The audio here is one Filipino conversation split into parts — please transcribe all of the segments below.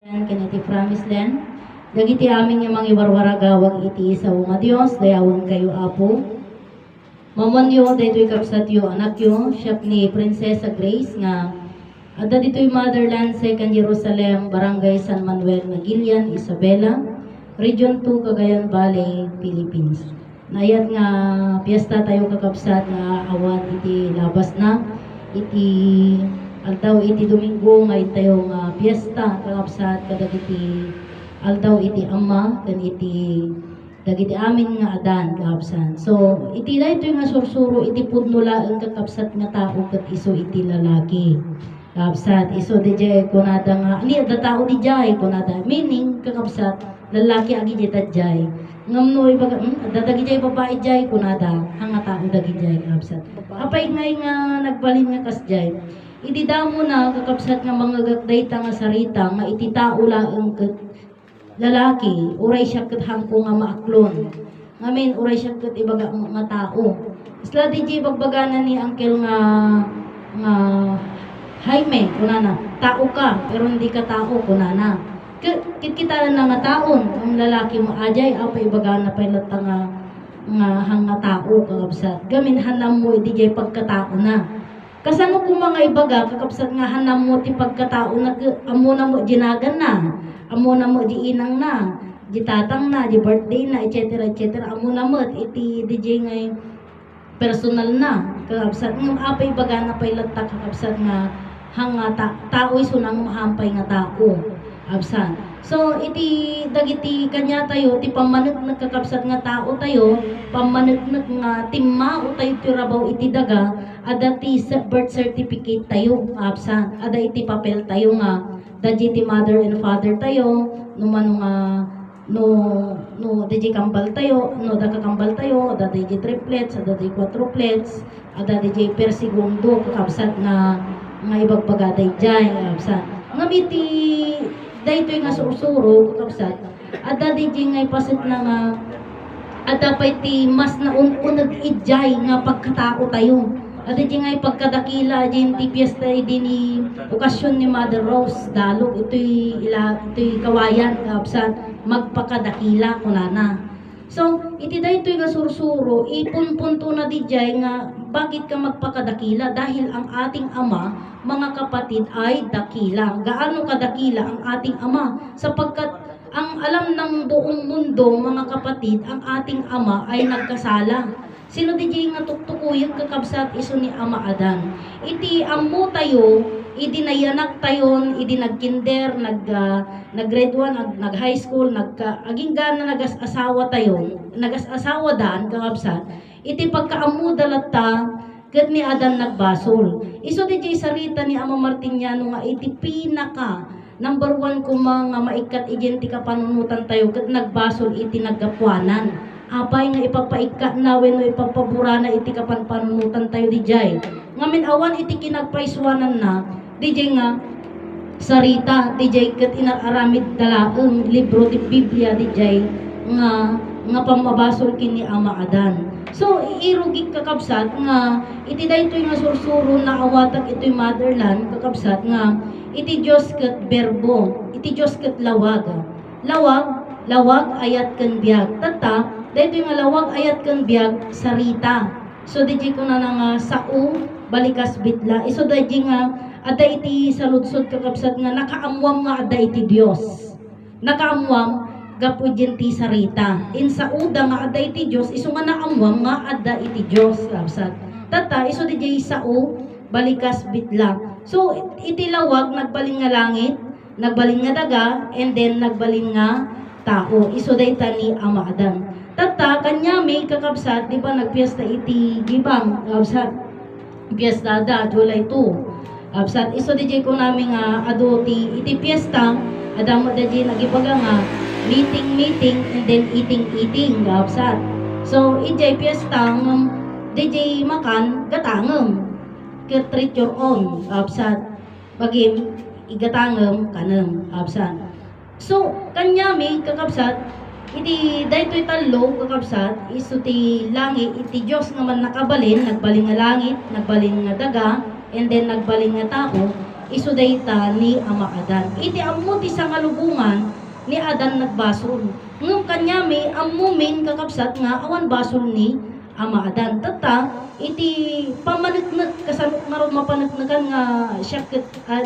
Kaniti promise land. Dagiti amin nga mga iwarwaragawag iti sa nga Dios, dayawan kayo apo. Mamonyo, daytoy kapsat yo anak yo, siyap ni Princesa Grace nga adda dito'y Motherland, 2nd Jerusalem, Barangay San Manuel, Magilian, Isabela, Region 2, Cagayan Valley, Philippines. Nayat nga piyesta tayo kakapsat nga awan iti labas na, iti aldaw iti Domingo nga tayo nga piyesta kakapsat kadagiti aldaw iti ama ken iti dagiti amin nga adan kakapsat. So iti daytoy nga sursuro iti pudno laeng kakapsat nga tao ket isu iti lalaki. Kakapsat iso DJ kunada nga ni da tao di jay kunada meaning kakapsat lalaki agi di jay ngamno ibaga dadagi jay babae jay kunada hanga tao dagi jay kakapsat apay ngay nga nagbalin nga kas jay idi damo na kakapsat nga mga gagdayta nga sarita nga iti tao laeng ket lalaki uray siya ket hangko nga maaklon ngamin uray siya ket ibaga nga tao isla DJ bagbaganan ni angkel nga Jaime, kunana, tao ka, pero hindi ka tao, kunana. Kita na nga taon, ang lalaki mo ajay, apa ibaga na pailata nga hanga tao, kakapsat. Gamin hanam mo, di jay pagkatao na. Kasano kung mga ibaga, kakapsat nga hanam mo, ti pagkatao na, amo na mo jinagan na, amo na mo di inang na, di tatang na, di birthday na, etc. etc. Amo na mo, iti di jay ngay personal na, kakapsat. Ng apa ibaga na pailata, kakapsat nga, hanga tao iso nang mahampay nga tao absan. So iti dagiti kanya tayo ti pamanut nagkakapsat nga tao tayo pamanut nga timma o tayo ti rabaw iti daga ada ti birth certificate tayo absan ada iti papel tayo nga daji ti mother and father tayo numano nga no daji kambal tayo no daga kambal tayo ada daji triplets ada daji quadruplets ada daji per segundo kakapsat nga ibagpagaday dyan, kakapsat. Ngamiti, daytoy nga sursuro, kakapsat, ada di dyan nga ipasit na nga, ada pa iti mas na unag idjay nga pagkatao tayo. Ada dyan nga ipagkadakila, dyan ti piyesta din ni okasyon ni Mother Rose, dalog, ito'y kawayan, kakapsat, magpakadakila, kunana. So, iti daytoy nga sursuro, ipunpunto na di dyan nga, bakit ka magpakadakila? Dahil ang ating ama, mga kapatid, ay dakila. Gaano kadakila ang ating ama? Sapagkat ang alam ng buong mundo, mga kapatid, ang ating ama ay nagkasala. Sino di nga tuktukuyang kakabsat iso ni Ama Adan? Iti amo tayo, idi nayanak tayon, idi nagkinder, nag-grade 1, nag-high school, aging gana nagas-asawa tayon, nagas-asawa daan, kakabsat, iti pagkaamu dalata, ket ni Adan nagbasol. Iso di sarita ni Ama Martiniano nga iti pinaka, number 1 kuma nga maikat iti kapanunutan tayo, ket nagbasol iti naggapuanan. Apay nga ipapaikat na wenno ipapaburana iti kapanpanunutan tayo di jay. Ngamin awan iti kinagpaiswanan na, di jay nga sarita, di jay ket inaramid dalaeng libro ti Biblia di jay nga pamabasol kini Ama Adan. So irugig kakabsat nga iti daytoy nga sursuro na awatag ito'y motherland kakabsat nga iti Dios ket berbo, iti Dios ket lawag. Lawag ayat ken biag. Tata daytoy nga lawag ayat ken biag sarita. So DJ ko na nga sao balikas bitla. Iso DJ nga ada iti saludsod kakabsat nga nakaamwam nga ada iti Dios. Nakaamwam gapudyan ti sarita. In sauda nga ada iti Dios iso nga naamwam nga ada iti Dios kakabsat. Tata iso DJ sao balikas bitla. So iti lawag nagbalin nga langit, nagbalin nga daga, and then nagbalin nga tao. Iso dayta ni Ama Adan. Tata, kanya may kakabsat, di ba nagpiesta iti gibang, kakabsat, piesta da, July 2. Kakabsat, iso di ko namin nga adoti, iti piesta, adamo da nagibaga nga, meeting, and then eating, kakabsat. So, ijay piesta, di makan, gatangem, treat your own, kakabsat, bagim, igatangem, kanem, kakabsat. So, kanya may kakabsat, iti daytoy tallo kakabsat iso ti langit iti Dios nga man nakabalin, nagbalin nga langit, nagbalin nga daga, and then nagbalin nga tao. iso dayta ni Ama Adan. Iti ammo ti sangalubungan ni Adan nagbasol. Ngem kanya mi ammumin kakabsat nga awan basol ni Ama Adan. Tata iti pamaneknek kasano ngaron mapaneknekan nga siya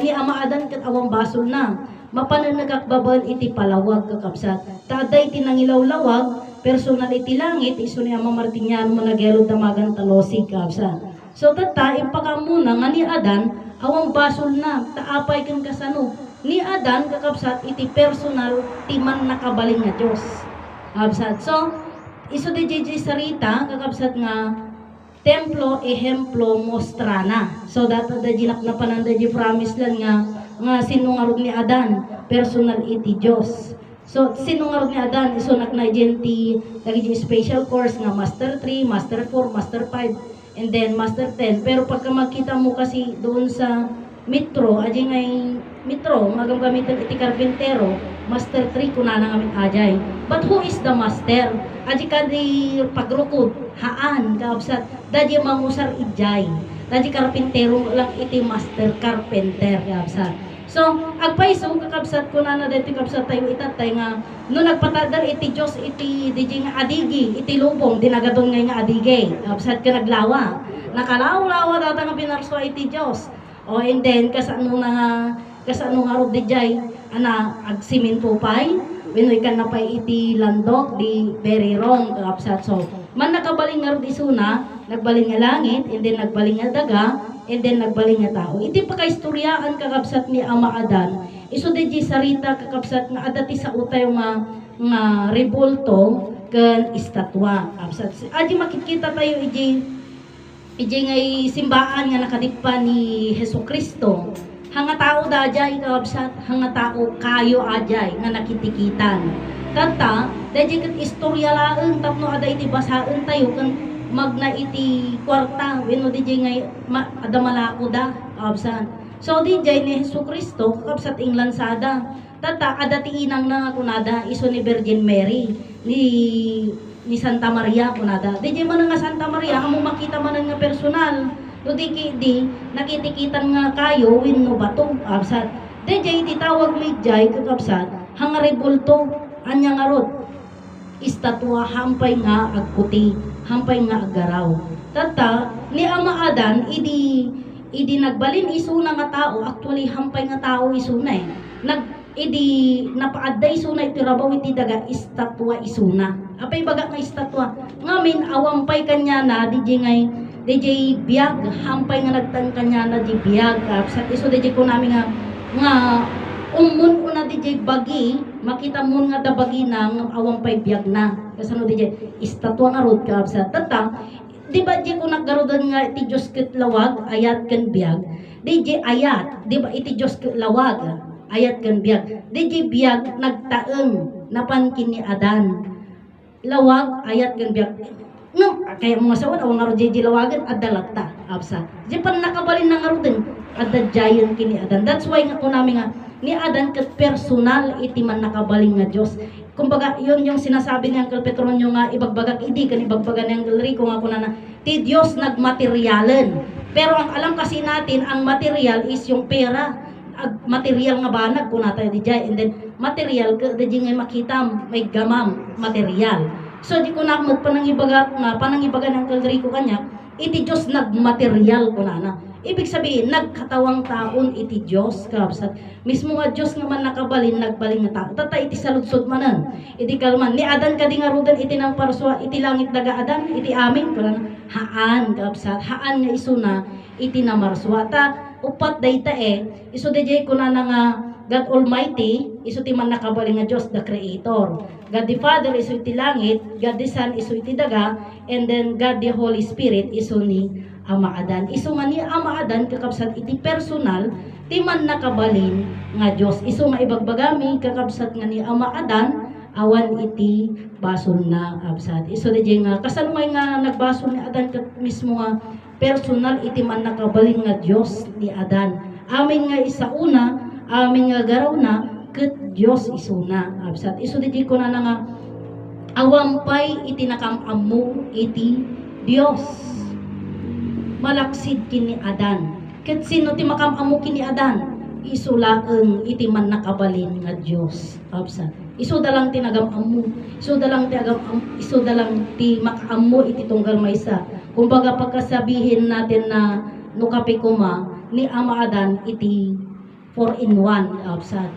ni Ama Adan ket awang basol na. Mapaneknek babaen iti palawag kakabsat. Taday tinangilawlawag personal iti langit iso ni Ama Martiniano managelo damagan talosi kakabsat. So tata ipakamuna nga ni Adan awang basol na taapay ken kasano ni Adan kakabsat iti personal timan nakabaling nga Dios. Kakabsat. So iso di sarita kakabsat nga templo ehemplo mostrana. So dato da jinak na pananda di promise lang nga sinungarod ni Adan personal iti Dios. So sinungarod ni Adan iso naknaigenti dagiti special course nga master 3, master 4, master 5 and then master 10. Pero pagka makita mo kasi doon sa metro, aji ngay metro, magagamitan iti karpintero, master 3 kunana ngamin ajay. But who is the master? Aji ka di pagrukod, haan, kaabsat, daji mangusar ijay. Daji karpintero lang iti master carpenter, kaabsat. So, agpaiso kakabsat kunana dito kabsat tayo itatay nga no nagpatadar iti Dios iti DJ nga adigi iti lubong dinagadon nga adige kabsat ka naglawa nakalaw-lawa data nga pinarswa iti Dios o and then kasano nga rod dijay ana agsiminto pay winoy kan na pay iti landok di very wrong kakabsat. So man nakabaling nga rod isuna nagbaling nga langit and then nagbaling nga daga and then nagbaling nga tao. Iti pagkaistoryaan kakabsat ni Ama Adan, iso di sarita kakabsat nga adati sa utay nga rebolto ken estatwa. Kakabsat. Aji makikita tayo iji ngay simbaan nga nakadikpa ni Hesukristo. Hanga tao dajay kakabsat, hanga tao kayo ajay nga nakitikitan. Tata, dajay ket istorya laeng tapno ada iti basaen tayo ken magna iti kwarta wenno DJ ngay adamalako da kabsan. So DJ ni Hesukristo kabsat ing lansada tata adati inang na kunada iso ni Virgin Mary ni Santa Maria kunada. DJ man nga Santa Maria amo makita man nga personal do di nakitikitan nga kayo wenno bato kabsat. DJ iti tawag midjay kakabsat hanga rebulto anya nga rod estatwa hampay nga agputi hampay nga agaraw. Tata ni Ama Adan idi nagbalin isuna nga tao actually hampay nga tao isuna idi napaadda isuna iti rabaw iti daga estatwa isuna. Apay baga nga estatwa ngamin awampay kanya na DJ biag hampay nga nagtan kanya na di biag sa iso DJ ko namin nga umun una DJ bagi makita mo nga da bagi na awang pay biag na kasano DJ estatwa nga rod ka sa tatang di ba di ko naggarodan nga iti Diyos ket lawag ayat ken biag DJ ayat di ba iti Diyos ket lawag ayat ken biag DJ biag nagtaeng napankin ni Adan lawag ayat ken biag no kaya mga sawan awang nga rod DJ lawagan adalata absa di pa nakabalin na nga rodin adda giant kini Adan. That's why nga ko namin nga ni Adan ket personal iti man nakabaling nga Dios. Kumbaga yon yung sinasabi ni Uncle Petronio nga ibagbagak idi kan ibagbagan ni Uncle Rico nga kunana ti Dios nagmateryalan. Pero ang alam kasi natin ang material is yung pera. Material nga banag kunata di jay and then material di nga makita may gamam material. So di ko na magpanangibagat nga panangibagan ng Uncle Rico kanya iti Dios nagmaterial kunana. Ibig sabihin, nagkatawang taon iti Diyos, kabsat. Mismo nga Diyos nga man nakabalin, nagbalin nga tao. Tata iti saludsod manan. Iti kalman. Ni Adan kadi nga rudan, iti nang parswa, iti langit daga Adan, iti amin. Haan, kabsat. Haan nga isuna, iti namarswa. Ta, upat dayta iso dayjay ko na nga God Almighty, iso ti man nakabalin nga Diyos, the Creator. God the Father, iso iti langit. God the Son, iso iti daga. And then God the Holy Spirit, iso ni Ama Adan. Iso nga ni Ama Adan kakabsat iti personal ti man nakabalin nga Dios. Iso nga ibagbagami kakabsat nga ni Ama Adan awan iti basol na absat. Iso di nga kasanumay nga nagbasol ni Adan kat mismo nga personal iti man nakabalin nga Dios ni Adan. Amin nga isauna, amin nga garaw na ket Dios isuna absat. Iso di ko na nga awampay iti nakamamu iti Dios. Malaksid kini Adan. Ket sino ti makamamu kini Adan? isulaeng iti man nakabalin nga Dios absat. Isu dalang tinagam-ammo, isu dalang ti makaammo iti tunggal maysa. Kumbaga pagkasabihin natin na no kape kuma ni Ama Adan iti 4-in-1 absat.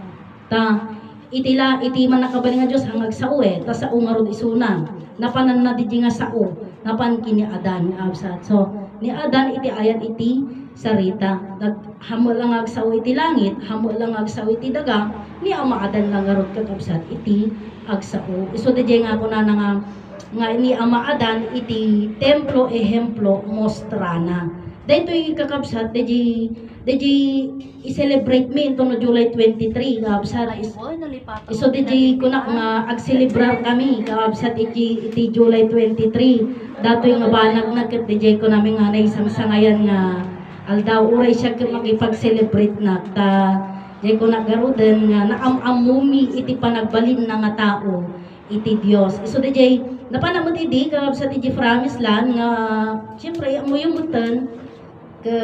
Ta iti man nakabalin nga Dios ang agsao ta sao nga rod isunan. Napanan na di nga sao, napan kini Adan absat. So ni Adan iti ayat iti sarita. Hamo lang agsaw iti langit, hamo lang agsaw iti daga, ni Ama Adan lang arot kakabsat iti agsao. Iso DJ nga ako na nga ni Ama Adan iti templo ehemplo mostrana. Dahito kakabsat, DJ i-celebrate mi ito no July 23, kakabsat. Iso DJ ko na nga ag-celebrar kami, kakabsat iti July 23. Dato yung banag na kat DJ ko namin nga na isang sangayan nga aldaw uray siya makipag-celebrate na ta jay ko nagarudan nga naamamumi iti panagbalin na nga tao iti Dios. Iso DJ napanamot idi sa DJ Framis lan nga siyempre amo yung mutan ke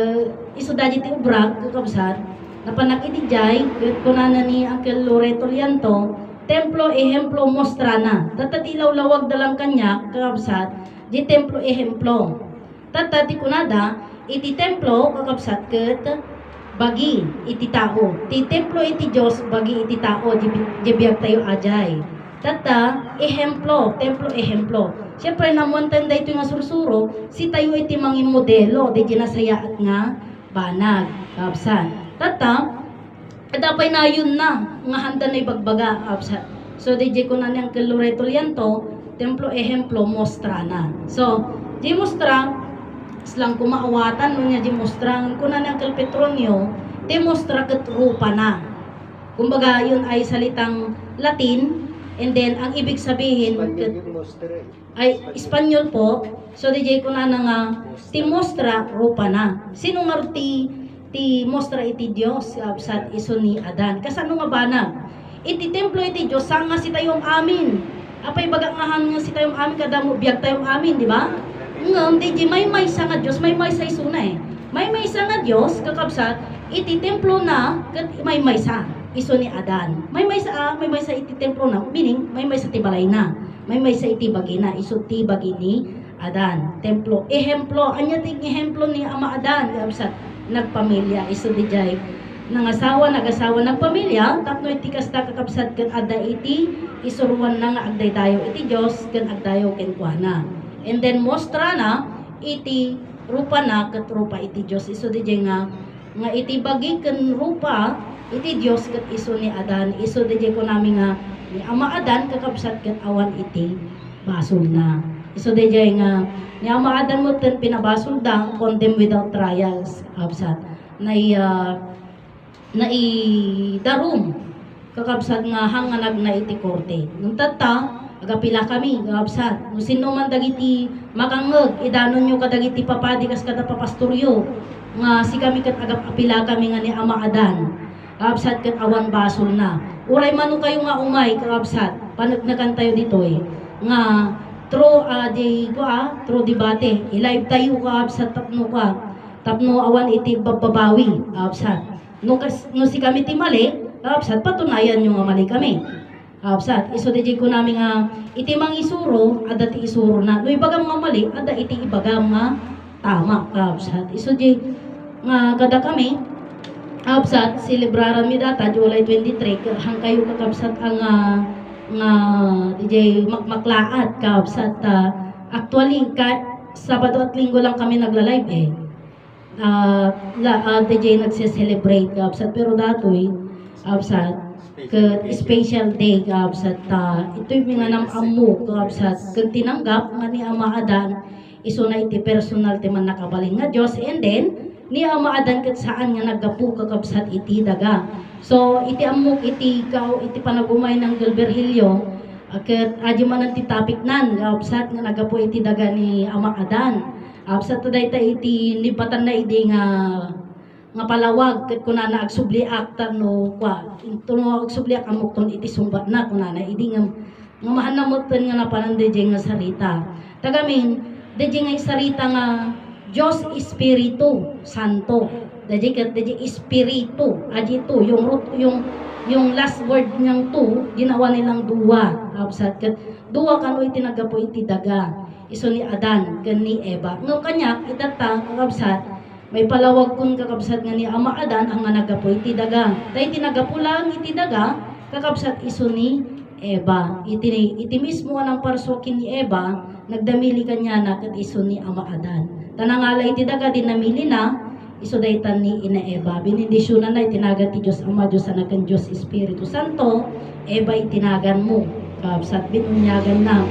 iso daji ti ubrag kakabsat napanak iti jay kunana ni Uncle Loreto Lianto templo ehemplo mostrana tatatilaw lawag dalang kanya kakabsat di templo ehemplo tatati kunada iti templo kakabsat ket bagi iti tao. Ti templo iti Dios bagi iti tao di biag tayo ajay. Tata ehemplo, templo ehemplo. Siyempre namontan da ito nga sursuro, si tayo iti mangin modelo di ginasayaat nga banag kakabsat. Tata adapay na yun na nga handa na ibagbaga kakabsat. So di ko na niyang Loreto Lianto, templo ehemplo mostrana. So di mostra islang kumaawatan no niya di mostrang kuna ng Petronio demostra ket rupa na. Kumbaga yun ay salitang Latin and then ang ibig sabihin ay Espanyol po. So DJ ko na nga ti mostra rupa na. Sino nga ti mostra iti Dios absat iso ni Adan. Kasano nga banag? Iti templo iti Dios sanga si tayong amin. Apay bagangahan nga si tayong amin kada mo biag tayong amin, di ba? Ngam di may sa nga Dios, may sa isuna eh. May sa nga Dios kakabsat iti templo na ket may sa iso ni Adan. May sa iti templo na, meaning may sa ti balay na. May sa iti bagi na, iso ti bagi ni Adan. Templo ehemplo, anya ti ehemplo ni Ama Adan kakabsat nagpamilya iso di jay nagasawa nagpamilya tapno iti kasta kakabsat ken adda iti isuruan na nga agdaydayo iti Dios ken agdayo ken kuana. And then mostra na iti rupa na ket rupa iti Dios iso di nga iti bagi ken rupa iti Dios ket iso ni Adan iso di ko nami nga ni Ama Adan kakabsat ket awan iti basol na iso di nga ni Ama Adan mo ten pinabasol da condemned without trials absat na darum kakabsat nga hanganag na iti korte nung tata agapila kami kakabsat no sino man dagiti makangeg idanon nyo kadagiti papadi kas kada papastoryo nga si kami kat agapila kami nga ni Ama Adan kakabsat kat awan basol na uray mano kayo nga umay kakabsat panagnakan tayo dito nga true debate i-live tayo kakabsat tapno awan iti bababawi kakabsat no si kami ti mali kakabsat patunayan nyo nga mali kami kakabsat iso di ko namin nga iti mang isuro ada ti isuro na no ibagam nga mali ada iti ibagam nga tama kakabsat iso di nga kada kami kakabsat celebraran mi data July 23 hang kayo kakabsat ang nga DJ makmaklaat kakabsat actually Sabado at Linggo lang kami nagla-live DJ nagse-celebrate kakabsat pero datoy kakabsat special day kakabsat ito'y mga namamu kakabsat kag tinanggap nga ni Ama Adan iso na iti personal ti man nakabaling nga Dios and then ni Ama Adan ket saan nga naggapu kakabsat iti daga so iti amok iti panagumay ng Gilberhilyo ket aji man ti topic nan kakabsat nga naggapu iti daga ni Ama Adan kakabsat dayta iti nibatan na idi nga palawag ket kunana agsubli akta no tuno agsubli amok ton iti sumbat na kunana idi nga mahanamoten nga napanan DJ nga sarita tagamin DJ nga sarita nga Dios Espiritu Santo Daji espiritu, aji to, yung root, yung last word niyang to, ginawa nilang duwa. Kabsat, kat duwa kano itinagapo iti daga. Iso ni Adan, kan ni Eva. Ngam kanya, itata, kakabsat, may palawag kun kakabsat nga ni Ama Adan, ang nga nagapo iti daga. Dahil tinagapo lang iti daga, kakabsat iso ni Eva. Iti mismo ang parsokin ni Eva, nagdamili kanya na kat iso ni Ama Adan. Tanangala iti daga, dinamili na, iso daytan ni Ina Eva. Binindisyonan na itinagan ti Diyos Ama, Diyos Anak, kan Diyos Espiritu Santo. Eva itinagan mo. Kakabsat, binunyagan na.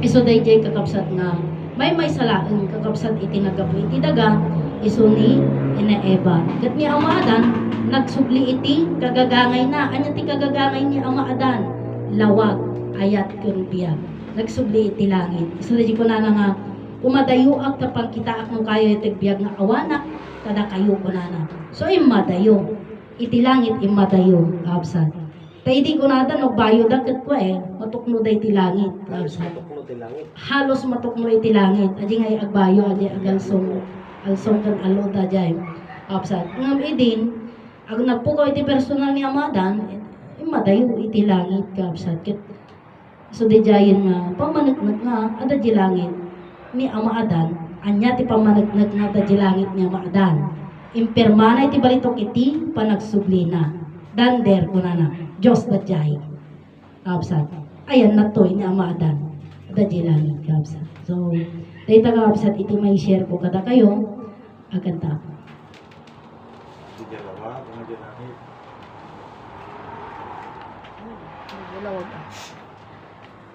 Iso dayjay kakabsat nga. May salaan kakabsat itinagapo iti daga. Iso ni Ina Eva. Kat ni Ama Adan, nagsubli iti kagagangay na. Anya ti kagagangay ni Ama Adan? Lawag, ayat kun biyag. Nagsubli iti langit. Iso dayjay ko na nga, umadayo ak tapang kita ak nung kayo iti biyag nga awanak, kada kayo ko na. So imadayo. Iti langit imadayo. Kakabsat. Kaya di ko nata nagbayo dagat ko matukno da iti langit. Halos matukno iti langit. Adi nga agbayo, adi agalsong kan alo da jay. Kapsat. Ngam idin, ag nagpukaw iti personal ni Amadan, madayo iti langit. Kapsat. So di jayin nga, pamanagnak nga, ada di langit ni Amadan, anya ti pamanagnak nga ada di langit ni Amadan. Impermana iti balitok iti panagsublina. Dander ko na Diyos da jay. Kapsat. Ayan na to, ni Ama Adan. Da jay langit, kapsat. So, dahil kapsat, iti may share ko kada kayo, aganta. Wala wag.